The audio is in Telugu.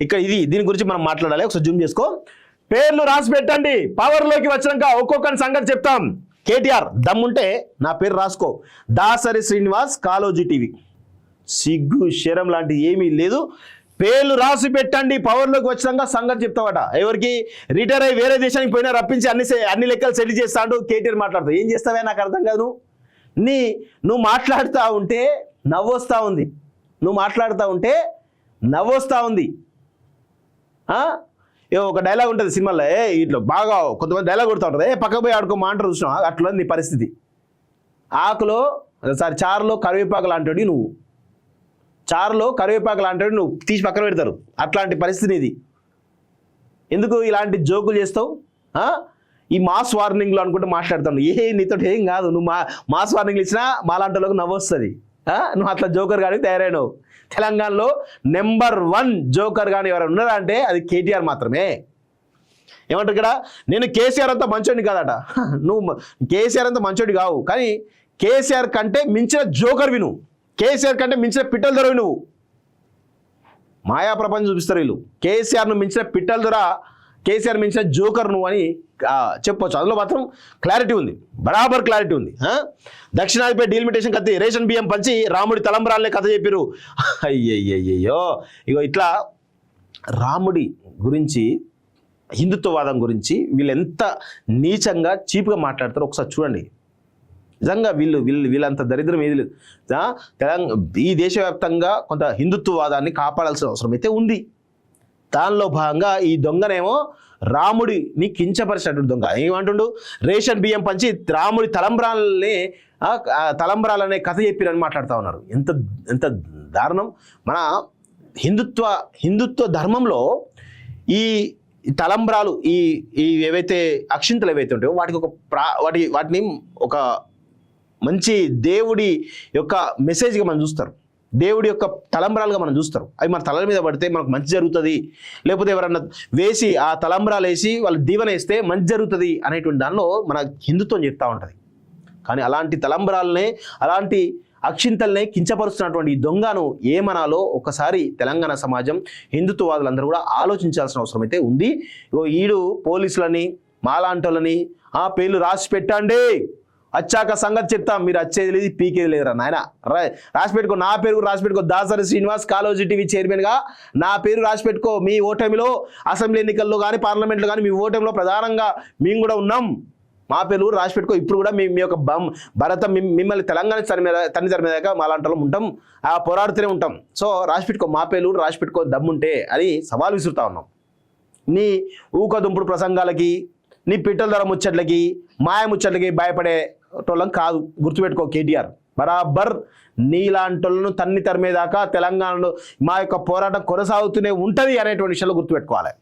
ఇక్కడ ఇది దీని గురించి మనం మాట్లాడాలి. ఒకసారి జూమ్ చేసుకో. పేర్లు రాసి పెట్టండి, పవర్లోకి వచ్చినాక ఒక్కొక్కరి సంగతి చెప్తాం. కేటీఆర్ దమ్ముంటే నా పేరు రాసుకో, దాసరి శ్రీనివాస్, కాలోజీ టీవీ. సిగ్గు శరం లాంటి ఏమీ లేదు. పేర్లు రాసి పెట్టండి, పవర్లోకి వచ్చినాక సంగతి చెప్తావట. ఎవరికి రిటైర్ అయ్యి వేరే దేశానికి పోయినా రప్పించి అన్ని లెక్కలు సెటిల్ చేస్తాడు కేటీఆర్. మాట్లాడుతావు, ఏం చేస్తావే నాకు అర్థం కాదు. నువ్వు మాట్లాడుతూ ఉంటే నవ్వొస్తూ ఉంది, నువ్వు మాట్లాడుతూ ఉంటే నవ్వొస్తూ ఉంది. ఒక డైలాగ్ ఉంటుంది సినిమాలో, ఇట్లా బాగా కొంతమంది డైలాగ్ కొడుతూ ఉంటారు, పక్క పోయి ఆడుకో అంటారు, చూసినా అట్లా నీ పరిస్థితి. ఆకులో చారులో కరివేపాకు లాంటి నువ్వు, చారులో కరివేపాకు లాంటి నువ్వు తీసి పక్కన పెడతారు. అట్లాంటి పరిస్థితి ఇది. ఎందుకు ఇలాంటి జోకులు చేస్తావు? ఈ మాస్ వార్నింగ్లు అనుకుంటే మాట్లాడుతాను. నీతో ఏం కాదు. నువ్వు మాస్ వార్నింగ్లు ఇచ్చినా మాలాంటి వాళ్ళకి నవ్వు వస్తుంది. నువ్వు అట్లా జోకర్ కానీ తయారైనావు. తెలంగాణలో నెంబర్ 1 జోకర్ కానీ ఎవరైనా ఉన్నారా అంటే అది కేటీఆర్ మాత్రమే. ఏమంటారు ఇక్కడ, నేను కేసీఆర్ అంతా మంచోడిని కాదట. నువ్వు కేసీఆర్ అంతా మంచోడి కావు, కానీ కేసీఆర్ కంటే మించిన జోకర్వి నువ్వు. కేసీఆర్ కంటే మించిన పిట్టల దొరవి నువ్వు. మాయా ప్రపంచం చూపిస్తారు వీళ్ళు. కేసీఆర్ను మించిన పిట్టల దొర, కేసీఆర్ మించిన జోకర్ నువ్వు అని చెప్పొచ్చు. అందులో మాత్రం క్లారిటీ ఉంది, బరాబర్ క్లారిటీ ఉంది. దక్షిణాదిపై డీలిమిటేషన్ కత్తి, రేషన్ బియ్యం పంచి రాముడి తలంబ్రాలనే కథ చెప్పారు. అయ్యయ్యో, ఇగో ఇట్లా రాముడి గురించి, హిందుత్వవాదం గురించి వీళ్ళు ఎంత నీచంగా చీప్గా మాట్లాడతారో ఒకసారి చూడండి. నిజంగా వీళ్ళంత దరిద్రం ఏది లేదు. ఈ దేశవ్యాప్తంగా కొంత హిందుత్వవాదాన్ని కాపాడాల్సిన అవసరం అయితే ఉంది. దానిలో భాగంగా ఈ దొంగనేమో రాముడిని కించపరిచినటువంటి దొంగ ఏమంటుండు, రేషన్ బియ్యం పంచి రాముడి తలంబ్రాలనే కథ చెప్పిరని మాట్లాడుతూ ఉన్నారు. ఎంత దారుణం. మన హిందుత్వ ధర్మంలో ఈ తలంబ్రాలు, ఈ ఏవైతే అక్షింతలు ఏవైతే ఉంటాయో వాటిని ఒక మంచి దేవుడి యొక్క మెసేజ్గా మనం చూస్తారు, దేవుడి యొక్క తలంబ్రాలుగా మనం చూస్తారు. అవి మన తలల మీద పడితే మనకు మంచి జరుగుతుంది, లేకపోతే ఎవరన్నా వేసి ఆ తలంబ్రాలు వేసి వాళ్ళు దీవెన వేస్తే మంచి జరుగుతుంది అనేటువంటి దానిలో మన హిందుత్వం చెప్తూ ఉంటుంది. కానీ అలాంటి తలంబ్రాలనే, అలాంటి అక్షింతల్నే కించపరుస్తున్నటువంటి ఈ దొంగను ఏమనాలో ఒకసారి తెలంగాణ సమాజం, హిందుత్వవాదులందరూ కూడా ఆలోచించాల్సిన అవసరం అయితే ఉంది. ఈడు పోలీసులని, మాలాంటోళ్ళని పేర్లు రాసి పెట్టండి, వచ్చాక సంగతి చెప్తాం, మీరు వచ్చేది లేదు పీకేది లేదురా నాయన. రాసి పెట్టుకో, నా పేరు రాసి పెట్టుకో, దాసరి శ్రీనివాస్, కాలోజీ టీవీ చైర్మన్గా నా పేరు రాసి పెట్టుకో. మీ ఓటమిలో అసెంబ్లీ ఎన్నికల్లో కానీ పార్లమెంట్లో కానీ మీ ఓటమిలో ప్రధానంగా మేము కూడా ఉన్నాం. మా పేరు రాసి పెట్టుకో. ఇప్పుడు కూడా మీ యొక్క భరత మిమ్మల్ని తెలంగాణ తన్ని తరిమేదాకా మాలాంటి వాళ్ళం ఉంటాం, పోరాడుతూనే ఉంటాం. సో రాసి పెట్టుకో, మా పేరు రాసి పెట్టుకో దమ్ముంటే అని సవాల్ విసురుతా ఉన్నాం. నీ ఊకదుంపుడు ప్రసంగాలకి, నీ పిట్టల ధర ముచ్చట్లకి, మాయ ముచ్చట్లకి భయపడే టోళ్ళం కాదు. గుర్తుపెట్టుకో కేటీఆర్, బరాబర్ నీలాంటోళ్ళను తన్ని తరిమేదాకా తెలంగాణలో మా యొక్క పోరాటం కొనసాగుతూనే ఉంటుంది అనేటువంటి విషయంలో గుర్తుపెట్టుకోవాలి.